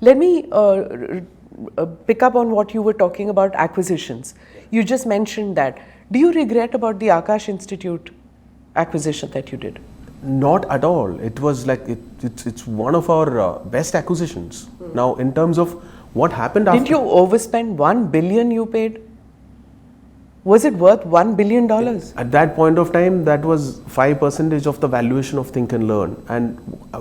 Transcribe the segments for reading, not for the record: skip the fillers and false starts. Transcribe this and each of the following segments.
Let me pick up on what you were talking about, acquisitions. You just mentioned that. Do you regret about the Aakash Institute acquisition that you did? Not at all. It was like it's one of our best acquisitions. Now, in terms of what happened after... Didn't you overspend $1 billion you paid? Was it worth $1 billion? At that point of time, that was 5% of the valuation of Think and Learn. And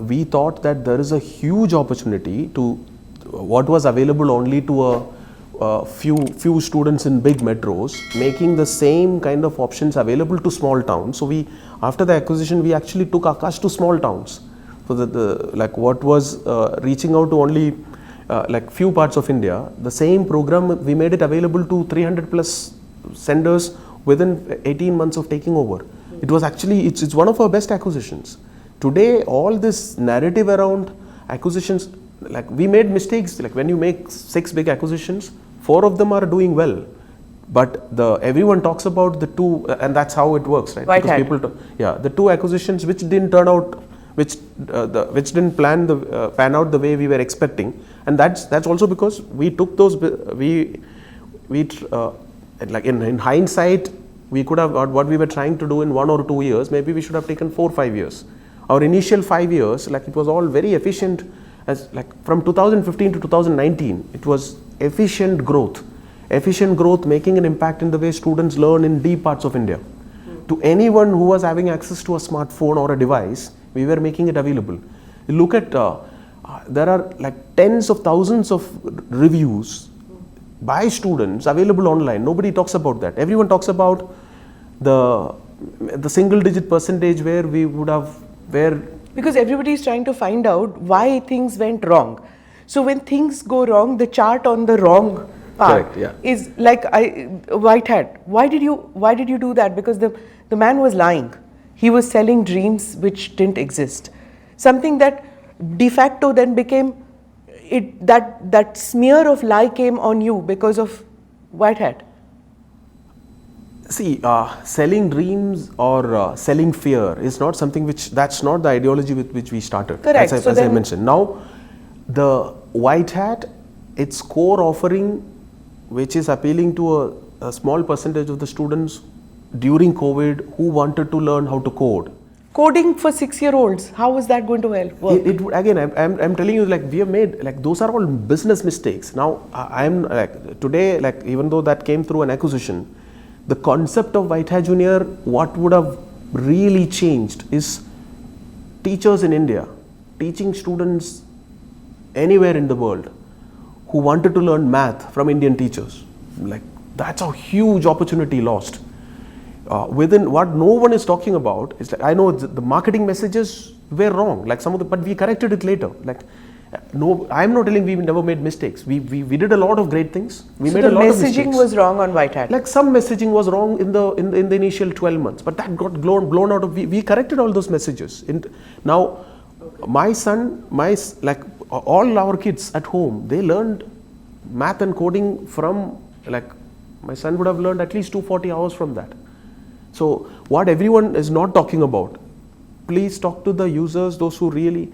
we thought that there is a huge opportunity to what was available only to a few students in big metros, making the same kind of options available to small towns. So after the acquisition, we actually took Aakash to small towns. So like what was reaching out to only like few parts of India, the same program, we made it available to 300 plus senders within 18 months of taking over. It was actually, it's one of our best acquisitions. Today, all this narrative around acquisitions, like we made mistakes, like when you make 6 big acquisitions, 4 of them are doing well. But everyone talks about the 2, and that's how it works, right? WhiteHat. The 2 acquisitions which didn't turn out, which didn't pan out the way we were expecting, and that's also because we took those, like in hindsight, we could have what we were trying to do in 1 or 2 years. Maybe we should have taken 4 or 5 years. Our initial 5 years, like it was all very efficient. As like from 2015 to 2019, it was efficient growth, making an impact in the way students learn in deep parts of India. To anyone who was having access to a smartphone or a device, we were making it available. You look at, there are like tens of thousands of reviews by students available online. Nobody talks about that. Everyone talks about the single-digit percentage where we would have, because everybody is trying to find out why things went wrong. So when things go wrong, the chart on the wrong part is like WhiteHat. Why did you do that? Because the man was lying. He was selling dreams which didn't exist. Something that de facto then became that smear of lie came on you because of WhiteHat. See, selling dreams or selling fear is not something that's not the ideology with which we started. Correct. As I mentioned. Now, the WhiteHat, its core offering, which is appealing to a small percentage of the students during COVID who wanted to learn how to code. Coding for 6-year-olds, how is that going to help work? Again, I'm telling you, like we have made, like those are all business mistakes. Now, I'm like today, like even though that came through an acquisition, the concept of WhiteHat Jr., what would have really changed is teachers in India teaching students anywhere in the world who wanted to learn math from Indian teachers. Like that's a huge opportunity lost. Within what no one is talking about is like, I know the marketing messages were wrong, like but we corrected it later. Like no, I'm not telling we never made mistakes. We did a lot of great things. We made a lot of mistakes. The messaging was wrong on WhiteHat. Like some messaging was wrong in the initial 12 months, but that got blown out of. We corrected all those messages. Now, my son, like all our kids at home, they learned math and coding from, like my son would have learned at least 240 hours from that. So what everyone is not talking about, please talk to the users, those who really,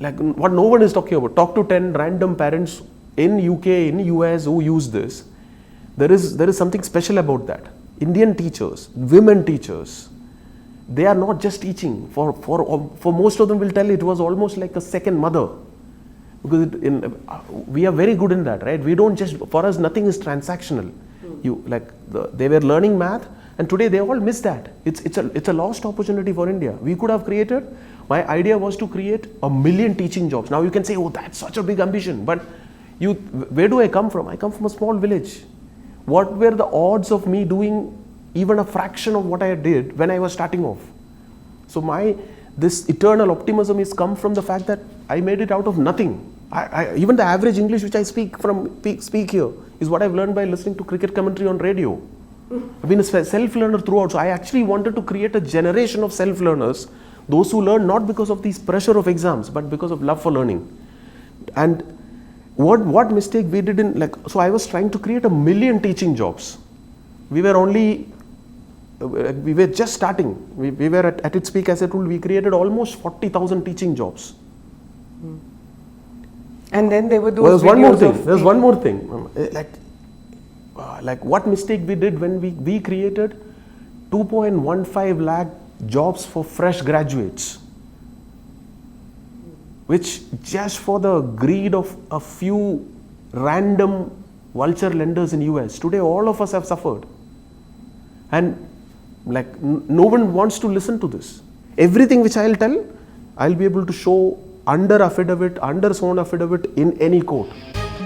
like what no one is talking about. Talk to 10 random parents in UK, in US who use this. There is something special about that. Indian teachers, women teachers, they are not just teaching. For most of them will tell it was almost like a second mother. Because we are very good in that, right? We don't just, for us nothing is transactional. They were learning math, and today they all miss that. It's a lost opportunity for India. We could have created, my idea was to create 1 million teaching jobs. Now you can say, oh, that's such a big ambition. But where do I come from? I come from a small village. What were the odds of me doing even a fraction of what I did when I was starting off? So this eternal optimism is come from the fact that I made it out of nothing. Even the average English which I speak here is what I've learned by listening to cricket commentary on radio. I've been a self-learner throughout. So I actually wanted to create a generation of self-learners, those who learn not because of this pressure of exams, but because of love for learning. And what mistake we did so I was trying to create 1 million teaching jobs. We were just starting. We were at its peak, as I told, we created almost 40,000 teaching jobs. And then there were those There's one more videos thing. of There's the- one more thing. Like what mistake we did when we created 2.15 lakh jobs for fresh graduates, which just for the greed of a few random vulture lenders in US. Today all of us have suffered. And like no one wants to listen to this. Everything which I'll tell, I'll be able to show under affidavit, under sworn affidavit in any court.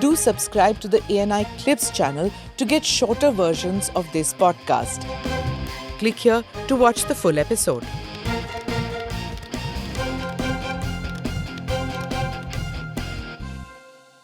Do subscribe to the ANI Clips channel to get shorter versions of this podcast. Click here to watch the full episode.